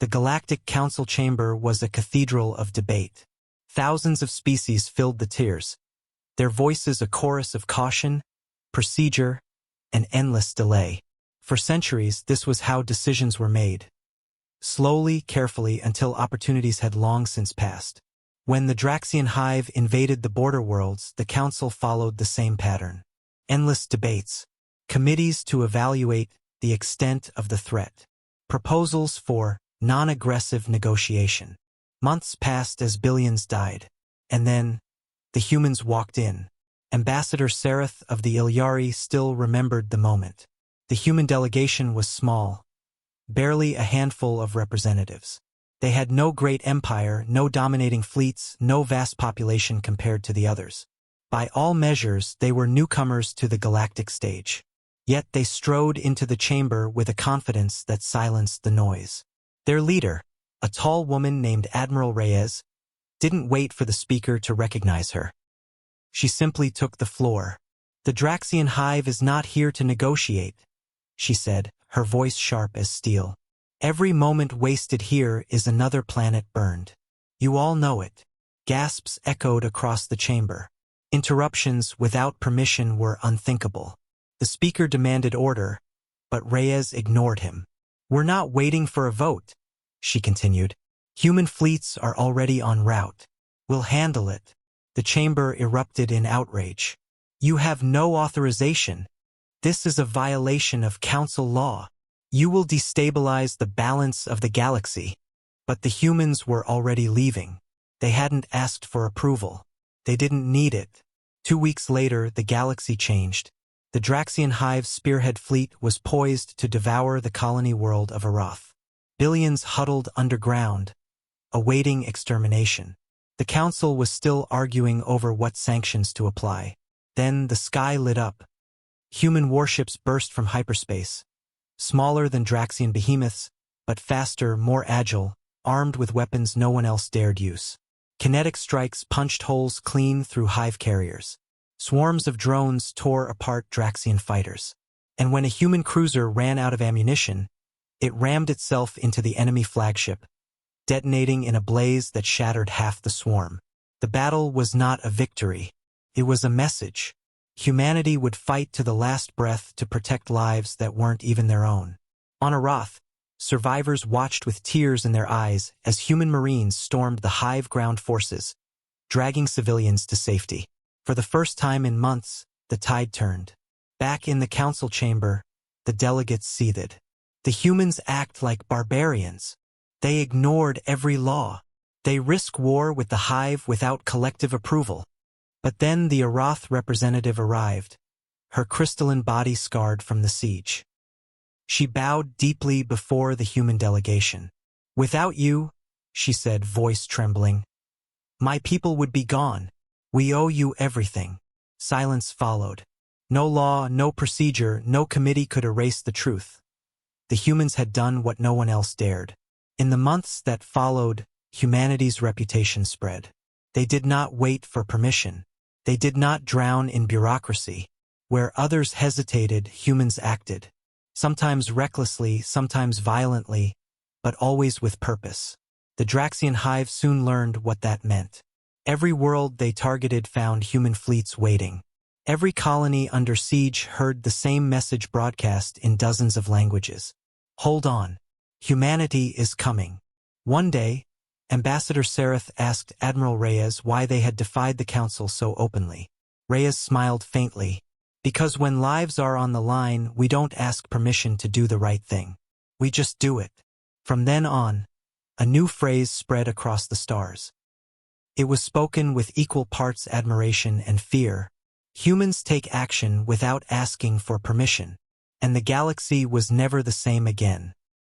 The Galactic Council chamber was a cathedral of debate. Thousands of species filled the tiers, their voices a chorus of caution, procedure, and endless delay. For centuries, this was how decisions were made. Slowly, carefully, until opportunities had long since passed. When the Draxian hive invaded the border worlds, the Council followed the same pattern. Endless debates, committees to evaluate the extent of the threat, proposals for non-aggressive negotiation. Months passed as billions died. And then, the humans walked in. Ambassador Sereth of the Ilyari still remembered the moment. The human delegation was small, barely a handful of representatives. They had no great empire, no dominating fleets, no vast population compared to the others. By all measures, they were newcomers to the galactic stage. Yet they strode into the chamber with a confidence that silenced the noise. Their leader, a tall woman named Admiral Reyes, didn't wait for the speaker to recognize her. She simply took the floor. "The Draxian hive is not here to negotiate," she said, her voice sharp as steel. "Every moment wasted here is another planet burned. You all know it." Gasps echoed across the chamber. Interruptions without permission were unthinkable. The speaker demanded order, but Reyes ignored him. "We're not waiting for a vote," she continued. "Human fleets are already en route. We'll handle it." The chamber erupted in outrage. "You have no authorization. This is a violation of Council law. You will destabilize the balance of the galaxy." But the humans were already leaving. They hadn't asked for approval. They didn't need it. 2 weeks later, the galaxy changed. The Draxian hive's spearhead fleet was poised to devour the colony world of Arath. Billions huddled underground, awaiting extermination. The Council was still arguing over what sanctions to apply. Then the sky lit up. Human warships burst from hyperspace, smaller than Draxian behemoths, but faster, more agile, armed with weapons no one else dared use. Kinetic strikes punched holes clean through hive carriers. Swarms of drones tore apart Draxian fighters. And when a human cruiser ran out of ammunition, it rammed itself into the enemy flagship, detonating in a blaze that shattered half the swarm. The battle was not a victory. It was a message. Humanity would fight to the last breath to protect lives that weren't even their own. On Arath, survivors watched with tears in their eyes as human marines stormed the hive ground forces, dragging civilians to safety. For the first time in months, the tide turned. Back in the council chamber, the delegates seethed. The humans act like barbarians. They ignored every law. They risk war with the hive without collective approval. But then the Arath representative arrived, her crystalline body scarred from the siege. She bowed deeply before the human delegation. "Without you," she said, voice trembling, "my people would be gone. We owe you everything." Silence followed. No law, no procedure, no committee could erase the truth. The humans had done what no one else dared. In the months that followed, humanity's reputation spread. They did not wait for permission. They did not drown in bureaucracy. Where others hesitated, humans acted. Sometimes recklessly, sometimes violently, but always with purpose. The Draxian hive soon learned what that meant. Every world they targeted found human fleets waiting. Every colony under siege heard the same message broadcast in dozens of languages. "Hold on. Humanity is coming." One day, Ambassador Sereth asked Admiral Reyes why they had defied the Council so openly. Reyes smiled faintly. "Because when lives are on the line, we don't ask permission to do the right thing. We just do it." From then on, a new phrase spread across the stars. It was spoken with equal parts admiration and fear. Humans take action without asking for permission. And the galaxy was never the same again.